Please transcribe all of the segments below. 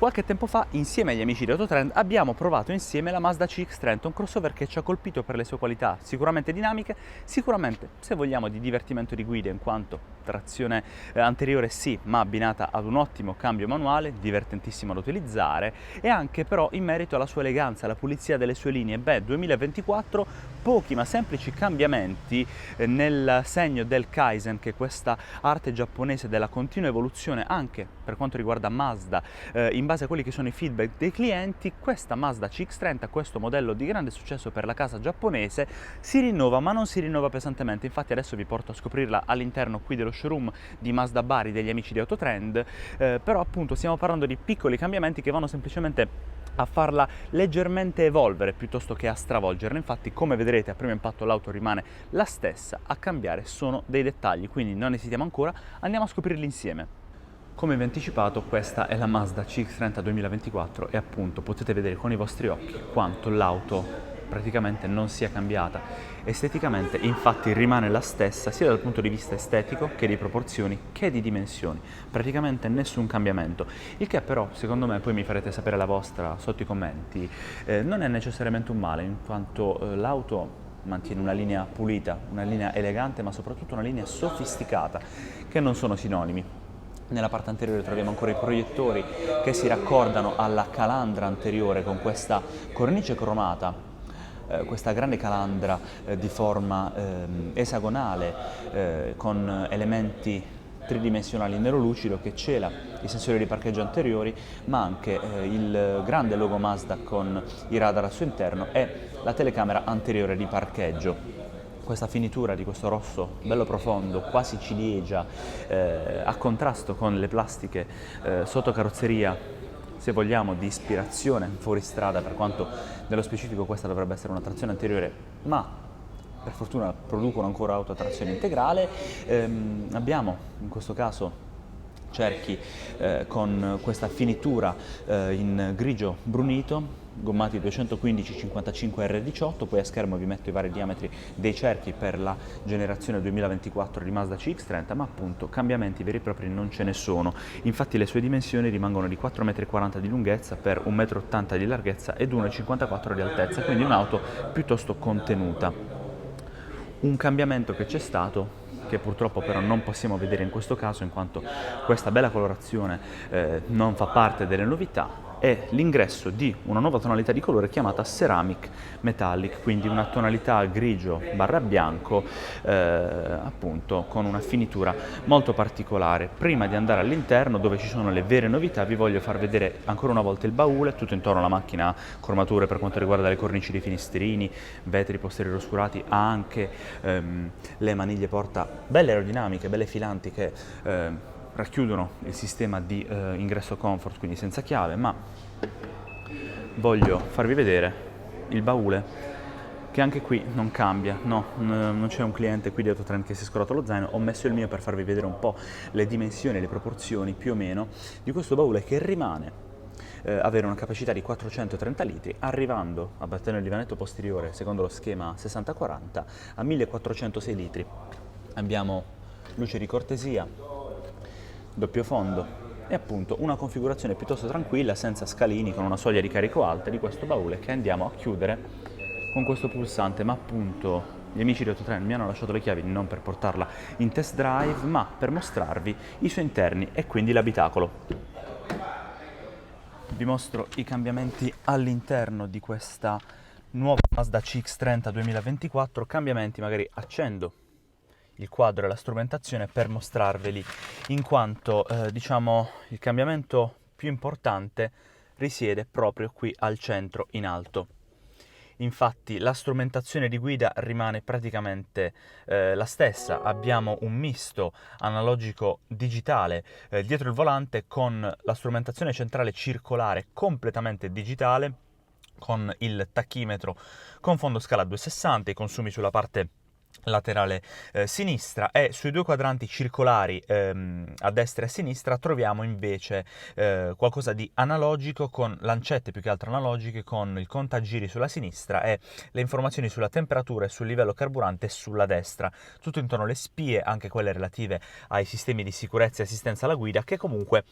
Qualche tempo fa, insieme agli amici di Autotrend, abbiamo provato insieme la Mazda CX-30, un crossover che ci ha colpito per le sue qualità sicuramente dinamiche, sicuramente, se vogliamo, di divertimento di guida, in quanto trazione anteriore sì, ma abbinata ad un ottimo cambio manuale, divertentissimo da utilizzare, e anche però in merito alla sua eleganza, alla pulizia delle sue linee. 2024, pochi ma semplici cambiamenti nel segno del Kaizen, che è questa arte giapponese della continua evoluzione anche per quanto riguarda Mazda, in base a quelli che sono i feedback dei clienti. Questa Mazda CX-30, questo modello di grande successo per la casa giapponese, si rinnova, ma non si rinnova pesantemente. Infatti adesso vi porto a scoprirla all'interno qui dello showroom di Mazda Bari degli amici di Autotrend, però appunto stiamo parlando di piccoli cambiamenti che vanno semplicemente a farla leggermente evolvere piuttosto che a stravolgerla. Infatti, come vedrete, a primo impatto l'auto rimane la stessa, a cambiare sono dei dettagli, quindi non esitiamo ancora, andiamo a scoprirli insieme. Come vi ho anticipato, questa è la Mazda CX-30 2024 e appunto potete vedere con i vostri occhi quanto l'auto praticamente non sia cambiata. Esteticamente infatti rimane la stessa sia dal punto di vista estetico che di proporzioni che di dimensioni, praticamente nessun cambiamento, il che però secondo me, poi mi farete sapere la vostra sotto i commenti, non è necessariamente un male, in quanto l'auto mantiene una linea pulita, una linea elegante, ma soprattutto una linea sofisticata, che non sono sinonimi. Nella parte anteriore troviamo ancora i proiettori che si raccordano alla calandra anteriore con questa cornice cromata, questa grande calandra di forma esagonale, con elementi tridimensionali nero lucido che cela i sensori di parcheggio anteriori, ma anche il grande logo Mazda con i radar al suo interno e la telecamera anteriore di parcheggio. Questa finitura di questo rosso bello profondo, quasi ciliegia, a contrasto con le plastiche sotto carrozzeria, se vogliamo, di ispirazione fuoristrada, per quanto nello specifico questa dovrebbe essere una trazione anteriore, ma per fortuna producono ancora auto a trazione integrale. Abbiamo in questo caso cerchi con questa finitura in grigio brunito, gommati 215-55 R18, poi a schermo vi metto i vari diametri dei cerchi per la generazione 2024 di Mazda CX-30, ma appunto cambiamenti veri e propri non ce ne sono. Infatti le sue dimensioni rimangono di 4,40 m di lunghezza per 1,80 m di larghezza ed 1,54 m di altezza, quindi un'auto piuttosto contenuta. Un cambiamento che c'è stato, che purtroppo però non possiamo vedere in questo caso in quanto questa bella colorazione non fa parte delle novità, è l'ingresso di una nuova tonalità di colore chiamata Ceramic Metallic, quindi una tonalità grigio barra bianco, appunto con una finitura molto particolare. Prima di andare all'interno dove ci sono le vere novità vi voglio far vedere ancora una volta il baule, tutto intorno alla macchina, cromature per quanto riguarda le cornici dei finestrini, vetri posteriori oscurati, ha anche le maniglie porta belle aerodinamiche, belle filanti che racchiudono il sistema di ingresso comfort, quindi senza chiave, ma voglio farvi vedere il baule, che anche qui non cambia, no, non c'è un cliente qui di Autotrend che si è scordato lo zaino, ho messo il mio per farvi vedere un po' le dimensioni e le proporzioni più o meno di questo baule, che rimane avere una capacità di 430 litri, arrivando a battere il divanetto posteriore secondo lo schema 60-40 a 1406 litri. Abbiamo luce di cortesia, doppio fondo e appunto una configurazione piuttosto tranquilla, senza scalini, con una soglia di carico alta di questo baule che andiamo a chiudere con questo pulsante. Ma appunto gli amici di Autotrend mi hanno lasciato le chiavi non per portarla in test drive, ma per mostrarvi i suoi interni e quindi l'abitacolo. Vi mostro i cambiamenti all'interno di questa nuova Mazda CX-30 2024, cambiamenti, magari accendo il quadro e la strumentazione per mostrarveli, in quanto diciamo il cambiamento più importante risiede proprio qui al centro in alto. Infatti la strumentazione di guida rimane praticamente la stessa, abbiamo un misto analogico digitale dietro il volante, con la strumentazione centrale circolare completamente digitale, con il tachimetro con fondo scala 260, i consumi sulla parte laterale sinistra, e sui due quadranti circolari a destra e a sinistra troviamo invece qualcosa di analogico, con lancette più che altro analogiche, con il contagiri sulla sinistra e le informazioni sulla temperatura e sul livello carburante sulla destra. Tutto intorno alle spie, anche quelle relative ai sistemi di sicurezza e assistenza alla guida, che comunque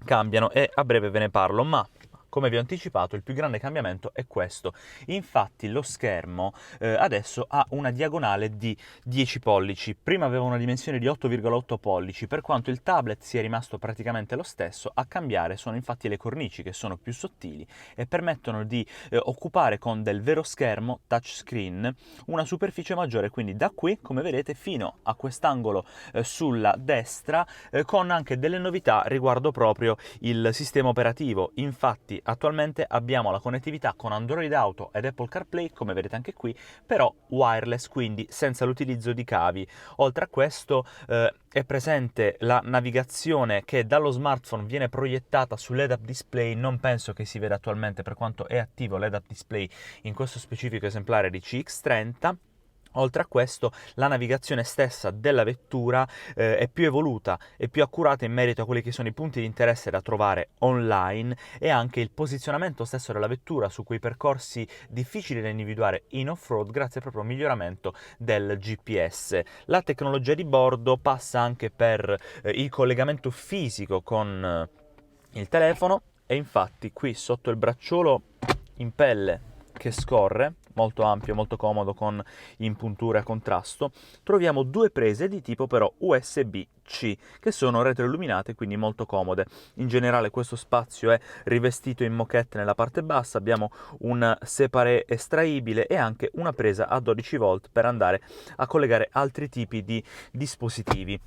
cambiano e a breve ve ne parlo, ma come vi ho anticipato il più grande cambiamento è questo. Infatti lo schermo adesso ha una diagonale di 10 pollici, prima aveva una dimensione di 8,8 pollici, per quanto il tablet sia rimasto praticamente lo stesso. A cambiare sono infatti le cornici, che sono più sottili e permettono di occupare con del vero schermo touchscreen una superficie maggiore, quindi da qui, come vedete, fino a quest'angolo sulla destra, con anche delle novità riguardo proprio il sistema operativo. Infatti attualmente abbiamo la connettività con Android Auto ed Apple CarPlay, come vedete anche qui, però wireless, quindi senza l'utilizzo di cavi. Oltre a questo è presente la navigazione che dallo smartphone viene proiettata sull'head-up display. Non penso che si veda attualmente, per quanto è attivo l'head-up display in questo specifico esemplare di CX30. Oltre a questo, la navigazione stessa della vettura è più evoluta e più accurata in merito a quelli che sono i punti di interesse da trovare online, e anche il posizionamento stesso della vettura su quei percorsi difficili da individuare in off-road, grazie proprio al miglioramento del GPS. La tecnologia di bordo passa anche per il collegamento fisico con il telefono, e infatti qui sotto il bracciolo in pelle che scorre, molto ampio, molto comodo, con impunture a contrasto, troviamo due prese di tipo però USB-C, che sono retroilluminate, quindi molto comode. In generale questo spazio è rivestito in moquette nella parte bassa, abbiamo un separé estraibile e anche una presa a 12 volt per andare a collegare altri tipi di dispositivi.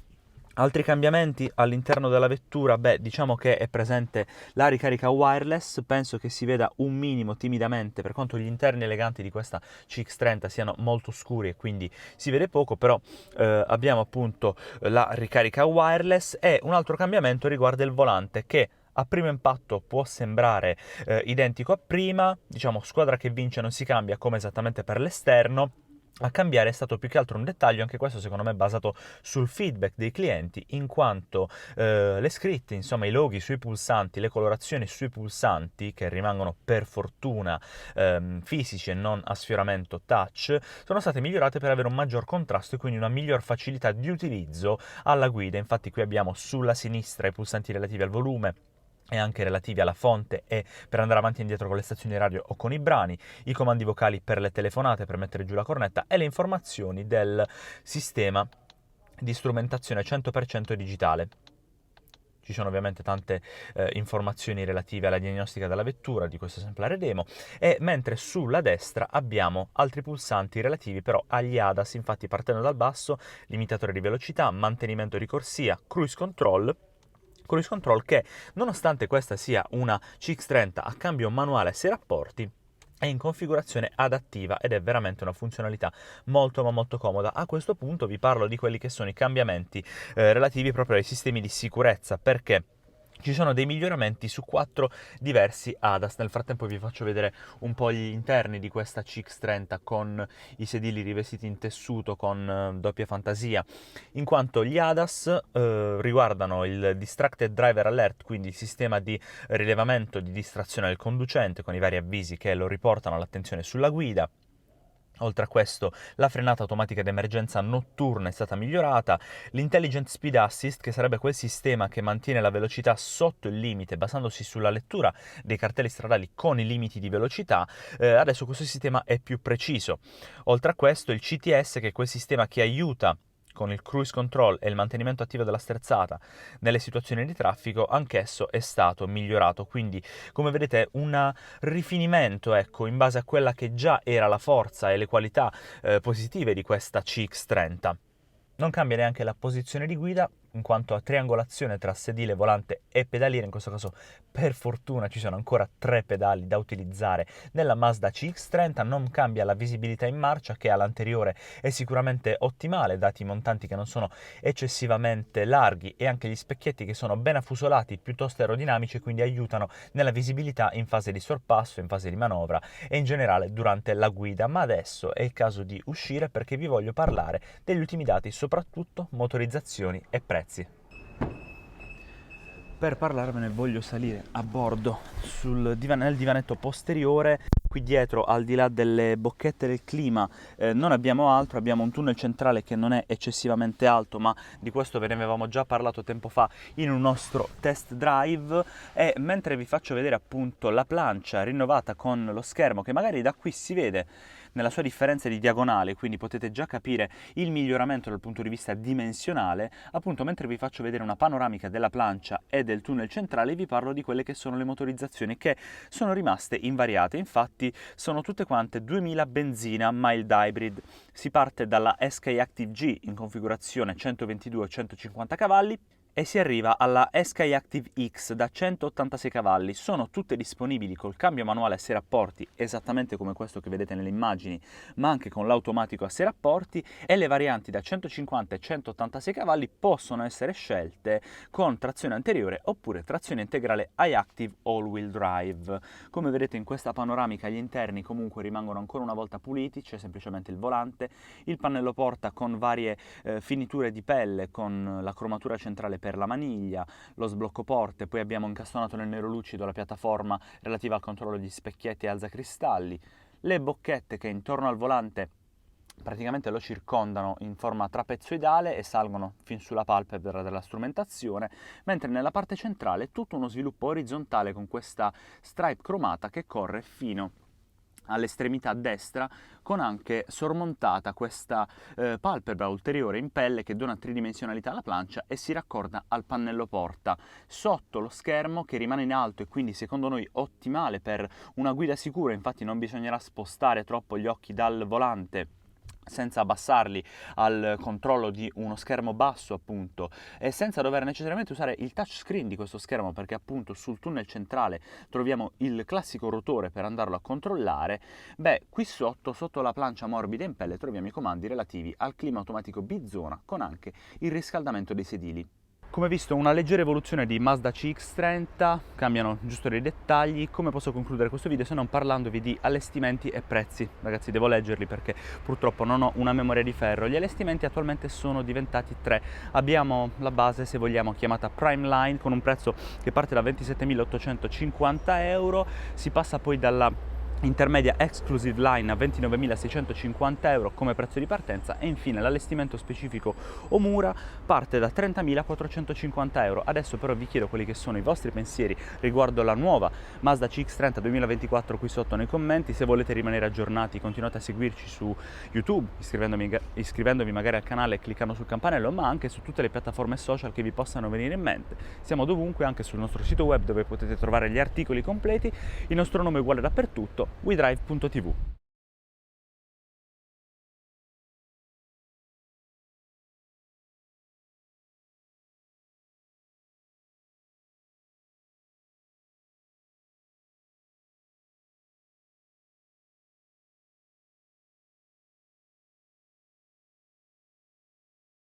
Altri cambiamenti all'interno della vettura, diciamo che è presente la ricarica wireless. Penso che si veda un minimo timidamente, per quanto gli interni eleganti di questa CX30 siano molto scuri e quindi si vede poco, però abbiamo appunto la ricarica wireless. E un altro cambiamento riguarda il volante, che a primo impatto può sembrare identico a prima, diciamo squadra che vince non si cambia, come esattamente per l'esterno. A cambiare è stato più che altro un dettaglio, anche questo secondo me basato sul feedback dei clienti, in quanto le scritte, insomma i loghi sui pulsanti, le colorazioni sui pulsanti, che rimangono per fortuna fisici e non a sfioramento touch, sono state migliorate per avere un maggior contrasto e quindi una miglior facilità di utilizzo alla guida. Infatti qui abbiamo sulla sinistra i pulsanti relativi al volume e anche relativi alla fonte e per andare avanti e indietro con le stazioni radio o con i brani, i comandi vocali per le telefonate, per mettere giù la cornetta, e le informazioni del sistema di strumentazione 100% digitale. Ci sono ovviamente tante informazioni relative alla diagnostica della vettura di questo esemplare demo, e mentre sulla destra abbiamo altri pulsanti relativi però agli ADAS. Infatti, partendo dal basso, limitatore di velocità, mantenimento di corsia, cruise control che, nonostante questa sia una CX30 a cambio manuale 6 rapporti, è in configurazione adattiva ed è veramente una funzionalità molto ma molto comoda. A questo punto vi parlo di quelli che sono i cambiamenti relativi proprio ai sistemi di sicurezza, perché ci sono dei miglioramenti su 4 diversi ADAS. Nel frattempo vi faccio vedere un po' gli interni di questa CX30 con i sedili rivestiti in tessuto con doppia fantasia, in quanto gli ADAS riguardano il Distracted Driver Alert, quindi il sistema di rilevamento di distrazione del conducente con i vari avvisi che lo riportano all'attenzione sulla guida. Oltre a questo, la frenata automatica d'emergenza notturna è stata migliorata, l'Intelligent Speed Assist, che sarebbe quel sistema che mantiene la velocità sotto il limite basandosi sulla lettura dei cartelli stradali con i limiti di velocità, adesso questo sistema è più preciso. Oltre a questo, il CTS, che è quel sistema che aiuta con il cruise control e il mantenimento attivo della sterzata nelle situazioni di traffico, anch'esso è stato migliorato. Quindi, come vedete, un rifinimento, ecco, in base a quella che già era la forza e le qualità positive di questa CX30. Non cambia neanche la posizione di guida, in quanto a triangolazione tra sedile, volante e pedaliere. In questo caso, per fortuna, ci sono ancora 3 pedali da utilizzare nella Mazda CX-30. Non cambia la visibilità in marcia, che all'anteriore è sicuramente ottimale, dati i montanti che non sono eccessivamente larghi e anche gli specchietti che sono ben affusolati, piuttosto aerodinamici, e quindi aiutano nella visibilità in fase di sorpasso, in fase di manovra e in generale durante la guida. Ma adesso è il caso di uscire, perché vi voglio parlare degli ultimi dati, soprattutto motorizzazioni e prezzi. Per parlarvene voglio salire a bordo nel divanetto posteriore Qui dietro, al di là delle bocchette del clima, non abbiamo altro, abbiamo un tunnel centrale che non è eccessivamente alto, ma di questo ve ne avevamo già parlato tempo fa in un nostro test drive, e mentre vi faccio vedere appunto la plancia rinnovata con lo schermo, che magari da qui si vede nella sua differenza di diagonale, quindi potete già capire il miglioramento dal punto di vista dimensionale, appunto mentre vi faccio vedere una panoramica della plancia e del tunnel centrale vi parlo di quelle che sono le motorizzazioni che sono rimaste invariate. Infatti sono tutte quante 2000 benzina mild hybrid. Si parte dalla SK-Active G in configurazione 122-150 cavalli e si arriva alla SK-Active X da 186 cavalli. Sono tutte disponibili col cambio manuale a 6 rapporti, esattamente come questo che vedete nelle immagini, ma anche con l'automatico a 6 rapporti, e le varianti da 150 e 186 cavalli possono essere scelte con trazione anteriore oppure trazione integrale iActive All-Wheel Drive. Come vedete in questa panoramica gli interni comunque rimangono ancora una volta puliti, c'è semplicemente il volante, il pannello porta con varie finiture di pelle, con la cromatura centrale per la maniglia, lo sblocco porte, poi abbiamo incastonato nel nero lucido la piattaforma relativa al controllo di specchietti e alzacristalli, le bocchette che intorno al volante praticamente lo circondano in forma trapezoidale e salgono fin sulla palpebra della strumentazione, mentre nella parte centrale è tutto uno sviluppo orizzontale con questa stripe cromata che corre fino all'estremità destra, con anche sormontata questa palpebra ulteriore in pelle che dona tridimensionalità alla plancia e si raccorda al pannello porta. Sotto lo schermo che rimane in alto e quindi secondo noi ottimale per una guida sicura, infatti non bisognerà spostare troppo gli occhi dal volante senza abbassarli al controllo di uno schermo basso appunto, e senza dover necessariamente usare il touchscreen di questo schermo, perché appunto sul tunnel centrale troviamo il classico rotore per andarlo a controllare. Qui sotto la plancia morbida in pelle troviamo i comandi relativi al clima automatico bizona con anche il riscaldamento dei sedili. Come visto, una leggera evoluzione di Mazda CX-30, cambiano giusto dei dettagli. Come posso concludere questo video se non parlandovi di allestimenti e prezzi? Ragazzi, devo leggerli perché purtroppo non ho una memoria di ferro. Gli allestimenti attualmente sono diventati 3. Abbiamo la base, se vogliamo, chiamata Prime Line, con un prezzo che parte da 27.850 euro, si passa poi dalla intermedia Exclusive Line a 29.650 euro come prezzo di partenza, e infine l'allestimento specifico Omura parte da 30.450 euro. Adesso però vi chiedo quelli che sono i vostri pensieri riguardo la nuova Mazda CX-30 2024 qui sotto nei commenti. Se volete rimanere aggiornati continuate a seguirci su YouTube iscrivendovi magari al canale e cliccando sul campanello, ma anche su tutte le piattaforme social che vi possano venire in mente. Siamo dovunque, anche sul nostro sito web dove potete trovare gli articoli completi. Il nostro nome è uguale dappertutto, wedrive.tv.